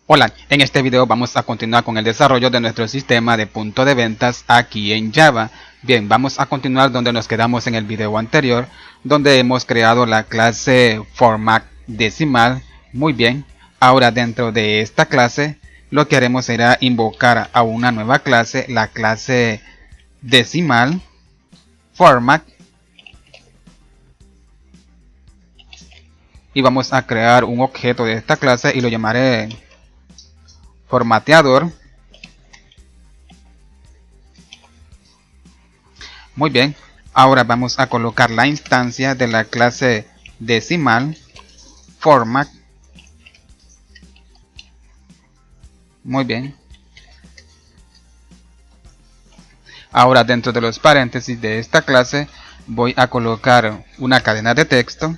Hola, en este video vamos a continuar con el desarrollo de nuestro sistema de punto de ventas aquí en Java. Bien, vamos a continuar donde nos quedamos en el video anterior, donde hemos creado la clase format decimal. Muy bien, ahora dentro de esta clase lo que haremos será invocar a una nueva clase, la clase decimal format, y vamos a crear un objeto de esta clase y lo llamaré formateador. Muy bien, ahora vamos a colocar la instancia de la clase decimal format. Muy bien, ahora dentro de los paréntesis de esta clase voy a colocar una cadena de texto.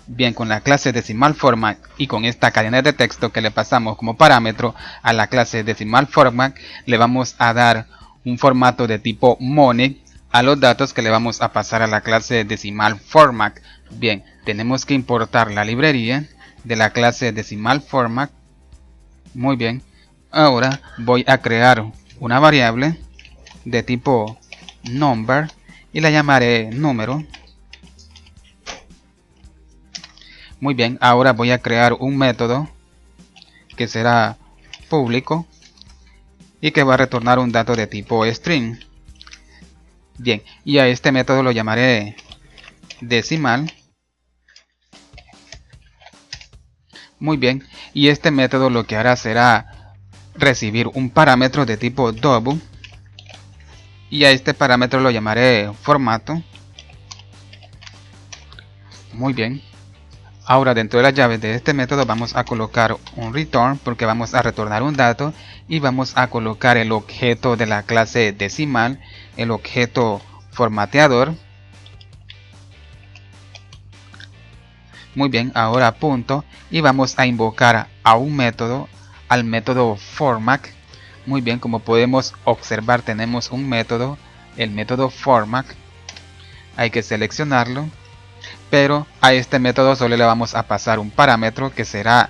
Bien, con la clase decimal format y con esta cadena de texto que le pasamos como parámetro a la clase decimal format, le vamos a dar un formato de tipo money a los datos que le vamos a pasar a la clase decimal format. Bien, tenemos que importar la librería de la clase decimal format. Muy bien, ahora voy a crear una variable de tipo number y la llamaré número. Muy bien, ahora voy a crear un método que será público y que va a retornar un dato de tipo string. Bien, y a este método lo llamaré decimal. Muy bien, y este método lo que hará será recibir un parámetro de tipo double y a este parámetro lo llamaré formato. Muy bien. Ahora dentro de las llaves de este método vamos a colocar un return porque vamos a retornar un dato y vamos a colocar el objeto de la clase decimal, el objeto formateador. Muy bien, ahora punto y vamos a invocar a un método, al método format. Muy bien, como podemos observar tenemos un método, el método format. Hay que seleccionarlo. Pero a este método solo le vamos a pasar un parámetro que será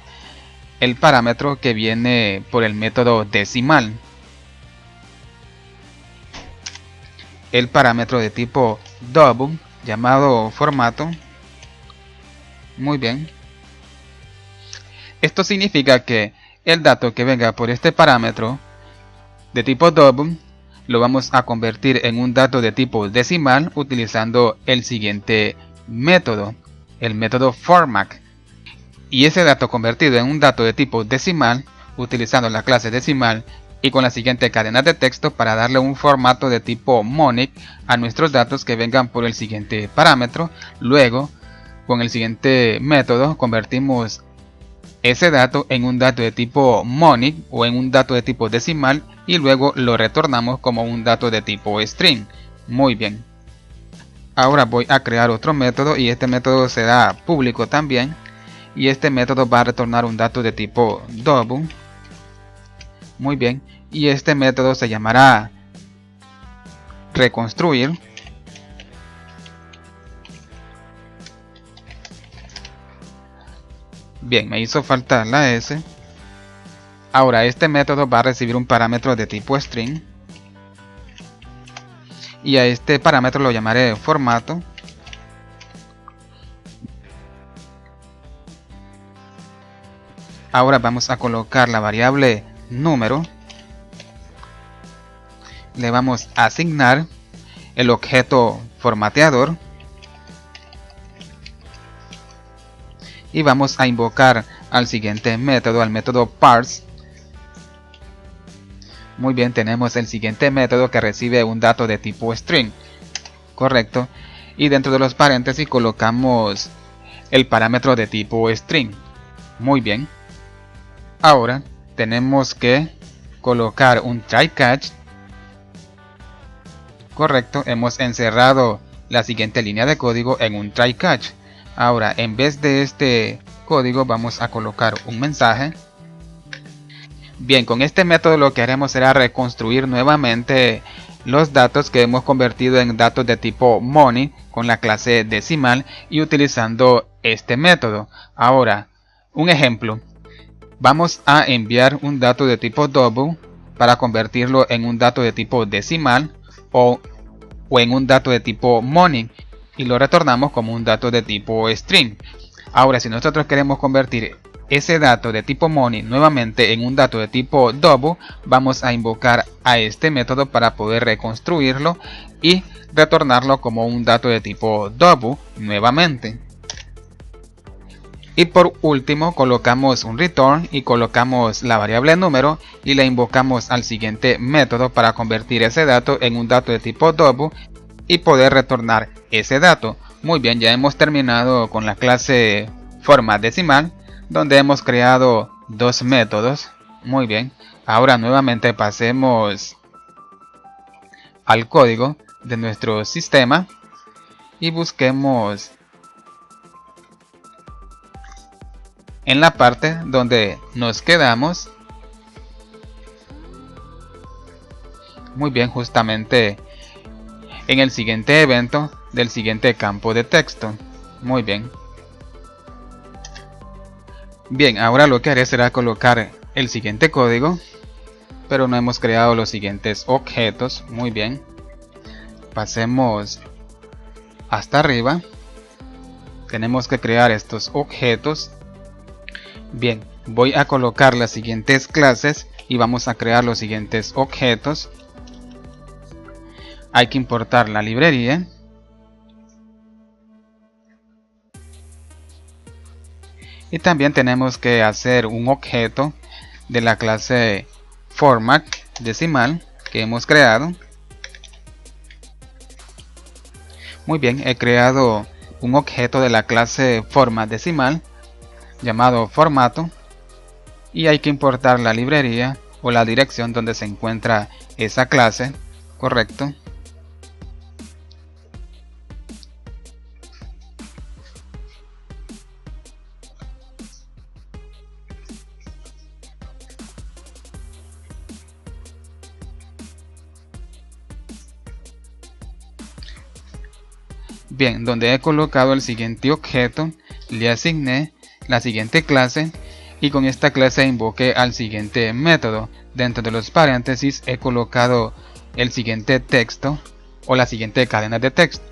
el parámetro que viene por el método decimal. El parámetro de tipo double llamado formato. Muy bien. Esto significa que el dato que venga por este parámetro de tipo double lo vamos a convertir en un dato de tipo decimal utilizando el siguiente método, el método format, y ese dato convertido en un dato de tipo decimal utilizando la clase decimal y con la siguiente cadena de texto para darle un formato de tipo monic a nuestros datos que vengan por el siguiente parámetro. Luego con el siguiente método convertimos ese dato en un dato de tipo monic o en un dato de tipo decimal y luego lo retornamos como un dato de tipo string. Muy bien. Ahora voy a crear otro método y este método será público también. Y este método va a retornar un dato de tipo double. Muy bien. Y este método se llamará reconstruir. Bien, me hizo falta la S. Ahora este método va a recibir un parámetro de tipo string. Y a este parámetro lo llamaré formato. Ahora vamos a colocar la variable número. Le vamos a asignar el objeto formateador. Y vamos a invocar al siguiente método, al método parse. Muy bien, tenemos el siguiente método que recibe un dato de tipo string. Correcto. Y dentro de los paréntesis colocamos el parámetro de tipo string. Muy bien. Ahora tenemos que colocar un try catch. Correcto, hemos encerrado la siguiente línea de código en un try catch. Ahora en vez de este código vamos a colocar un mensaje. Bien, con este método lo que haremos será reconstruir nuevamente los datos que hemos convertido en datos de tipo money con la clase decimal y utilizando este método. Ahora, Un ejemplo, vamos a enviar un dato de tipo double para convertirlo en un dato de tipo decimal o en un dato de tipo money y lo retornamos como un dato de tipo string. Ahora, si nosotros queremos convertir ese dato de tipo money nuevamente en un dato de tipo double, vamos a invocar a este método para poder reconstruirlo y retornarlo como un dato de tipo double nuevamente. Y por último colocamos un return y colocamos la variable número y la invocamos al siguiente método para convertir ese dato en un dato de tipo double y poder retornar ese dato. Muy bien, ya hemos terminado con la clase forma decimal, donde hemos creado dos métodos. Muy bien, ahora nuevamente pasemos al código de nuestro sistema y busquemos en la parte donde nos quedamos. Muy bien, justamente en el siguiente evento del siguiente campo de texto. Muy bien. Bien, ahora lo que haré será colocar el siguiente código, pero no hemos creado los siguientes objetos. Muy bien. Pasemos hasta arriba. Tenemos que crear estos objetos. Bien, voy a colocar las siguientes clases y vamos a crear los siguientes objetos. Hay que importar la librería. Y también tenemos que hacer un objeto de la clase format decimal que hemos creado. Muy bien, he creado un objeto de la clase format decimal llamado formato y hay que importar la librería o la dirección donde se encuentra esa clase, correcto. Bien, donde he colocado el siguiente objeto, le asigné la siguiente clase y con esta clase invoqué al siguiente método. Dentro de los paréntesis he colocado el siguiente texto o la siguiente cadena de texto.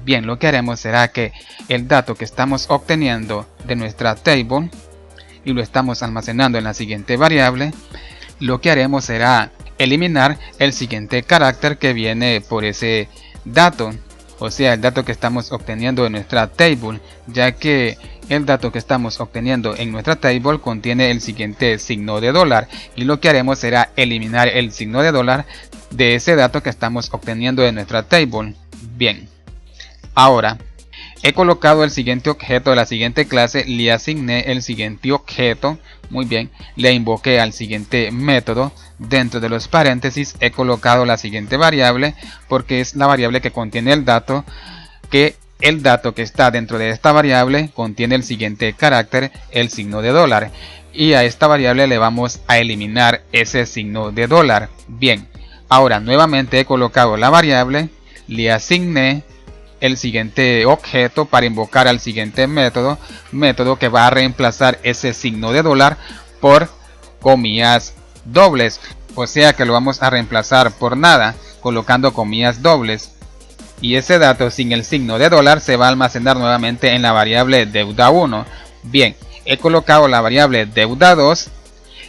Bien, lo que haremos será que el dato que estamos obteniendo de nuestra table y lo estamos almacenando en la siguiente variable, lo que haremos será eliminar el siguiente carácter que viene por ese dato. O sea, el dato que estamos obteniendo en nuestra table, ya que el dato que estamos obteniendo en nuestra table contiene el siguiente signo de dólar y lo que haremos será eliminar el signo de dólar de ese dato que estamos obteniendo en nuestra table. Bien, ahora he colocado el siguiente objeto de la siguiente clase, le asigné el siguiente objeto. Muy bien, le invoqué al siguiente método. Dentro de los paréntesis he colocado la siguiente variable porque es la variable que contiene el dato que está dentro de esta variable contiene el siguiente carácter, el signo de dólar, y a esta variable le vamos a eliminar ese signo de dólar. Bien, ahora nuevamente he colocado la variable, le asigné el siguiente objeto para invocar al siguiente método que va a reemplazar ese signo de dólar por comillas dobles, o sea que lo vamos a reemplazar por nada colocando comillas dobles, y ese dato sin el signo de dólar se va a almacenar nuevamente en la variable deuda 1. Bien, he colocado la variable deuda 2,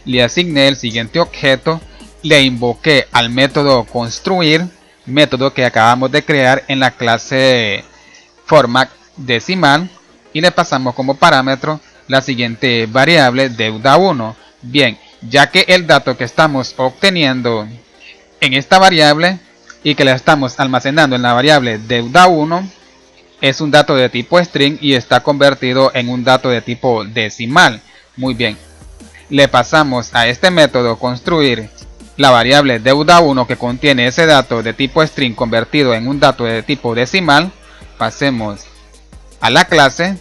le asigné el siguiente objeto, le invoqué al método construir, método que acabamos de crear en la clase format decimal, y le pasamos como parámetro la siguiente variable deuda 1. Bien, ya que el dato que estamos obteniendo en esta variable y que la estamos almacenando en la variable deuda 1 es un dato de tipo string y está convertido en un dato de tipo decimal. Muy bien, le pasamos a este método construir la variable deuda 1 que contiene ese dato de tipo string convertido en un dato de tipo decimal. Pasemos a la clase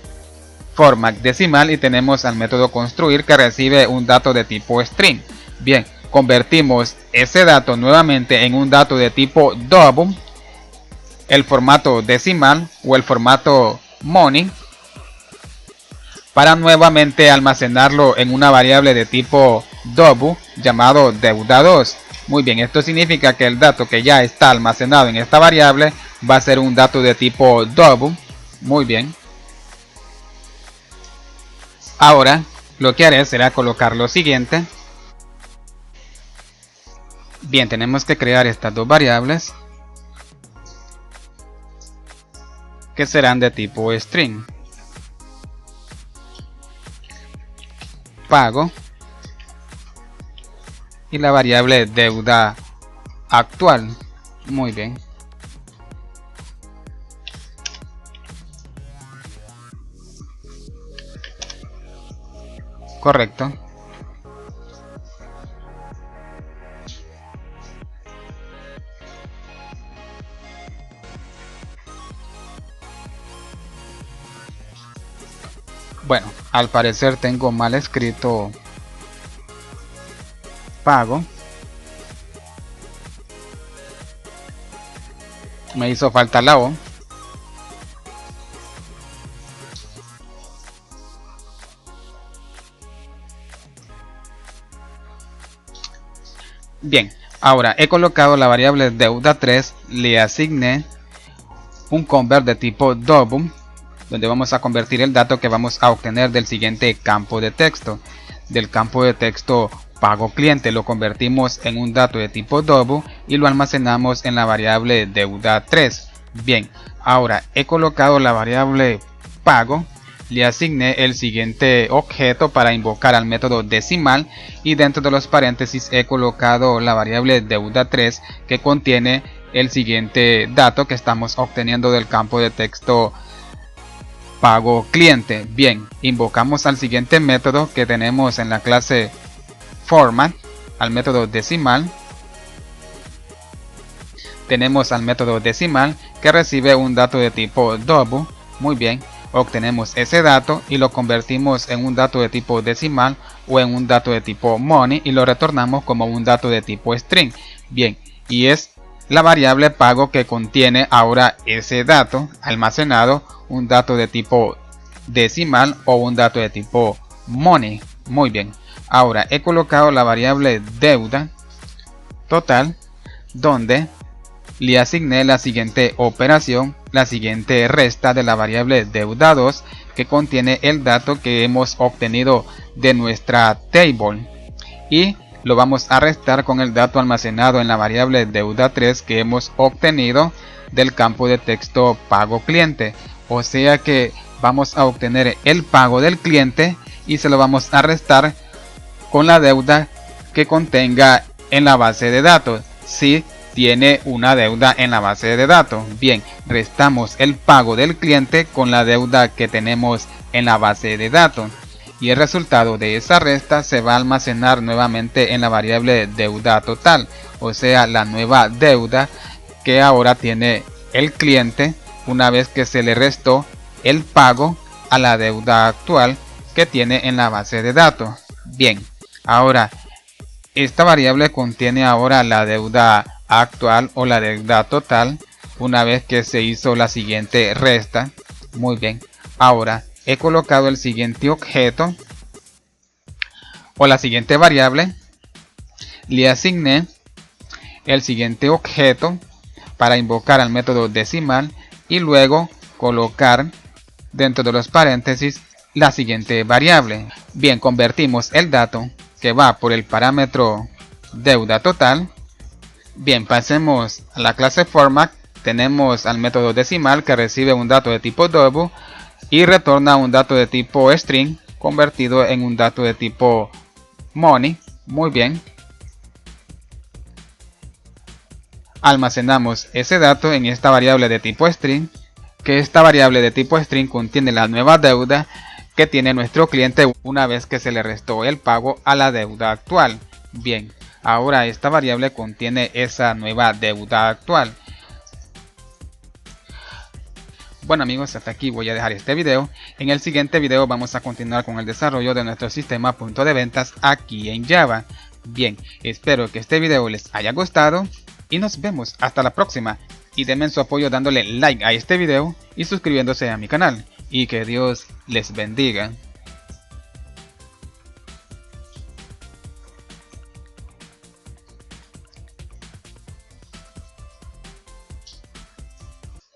format decimal y tenemos al método construir que recibe un dato de tipo string. Bien, convertimos ese dato nuevamente en un dato de tipo double, el formato decimal o el formato money. para nuevamente almacenarlo en una variable de tipo double llamado deuda2. Muy bien, esto significa que el dato que ya está almacenado en esta variable va a ser un dato de tipo double. Muy bien. Ahora lo que haré será colocar lo siguiente. Bien, tenemos que crear estas dos variables que serán de tipo string. Pago y la variable deuda actual. Muy bien. Correcto. Bueno, al parecer tengo mal escrito pago. Me hizo falta la O. Bien, ahora he colocado la variable deuda3, le asigné un convert de tipo double, donde vamos a convertir el dato que vamos a obtener del siguiente campo de texto. Del campo de texto pago cliente lo convertimos en un dato de tipo double y lo almacenamos en la variable deuda3. Bien, ahora he colocado la variable pago, le asigné el siguiente objeto para invocar al método decimal y dentro de los paréntesis he colocado la variable deuda3 que contiene el siguiente dato que estamos obteniendo del campo de texto pago cliente. Bien, invocamos al siguiente método que tenemos en la clase format, al método decimal. Tenemos al método decimal que recibe un dato de tipo double. Muy bien, obtenemos ese dato y lo convertimos en un dato de tipo decimal o en un dato de tipo money y lo retornamos como un dato de tipo string. Bien, y es la variable pago que contiene ahora ese dato almacenado, un dato de tipo decimal o un dato de tipo money. Muy bien, ahora he colocado la variable deuda total, donde le asigné la siguiente operación, la siguiente resta de la variable deuda2 que contiene el dato que hemos obtenido de nuestra table y lo vamos a restar con el dato almacenado en la variable deuda3 que hemos obtenido del campo de texto pago cliente. O sea que vamos a obtener el pago del cliente y se lo vamos a restar con la deuda que contenga en la base de datos. Si tiene una deuda en la base de datos, bien, restamos el pago del cliente con la deuda que tenemos en la base de datos y el resultado de esa resta se va a almacenar nuevamente en la variable deuda total, o sea la nueva deuda que ahora tiene el cliente una vez que se le restó el pago a la deuda actual que tiene en la base de datos. Bien, ahora esta variable contiene ahora la deuda actual o la deuda total una vez que se hizo la siguiente resta. Muy bien, ahora he colocado el siguiente objeto o la siguiente variable, le asigné el siguiente objeto para invocar al método decimal y luego colocar dentro de los paréntesis la siguiente variable. Bien, convertimos el dato que va por el parámetro deuda total. Bien, pasemos a la clase format. Tenemos al método decimal que recibe un dato de tipo double y retorna un dato de tipo string convertido en un dato de tipo money. Muy bien, almacenamos ese dato en esta variable de tipo string, que esta variable de tipo string contiene la nueva deuda que tiene nuestro cliente una vez que se le restó el pago a la deuda actual. Bien, ahora esta variable contiene esa nueva deuda actual. Bueno amigos, hasta aquí voy a dejar este video. En el siguiente video vamos a continuar con el desarrollo de nuestro sistema punto de ventas aquí en Java. Bien, espero que este video les haya gustado y nos vemos hasta la próxima. Y denme su apoyo dándole like a este video y suscribiéndose a mi canal. Y que Dios les bendiga.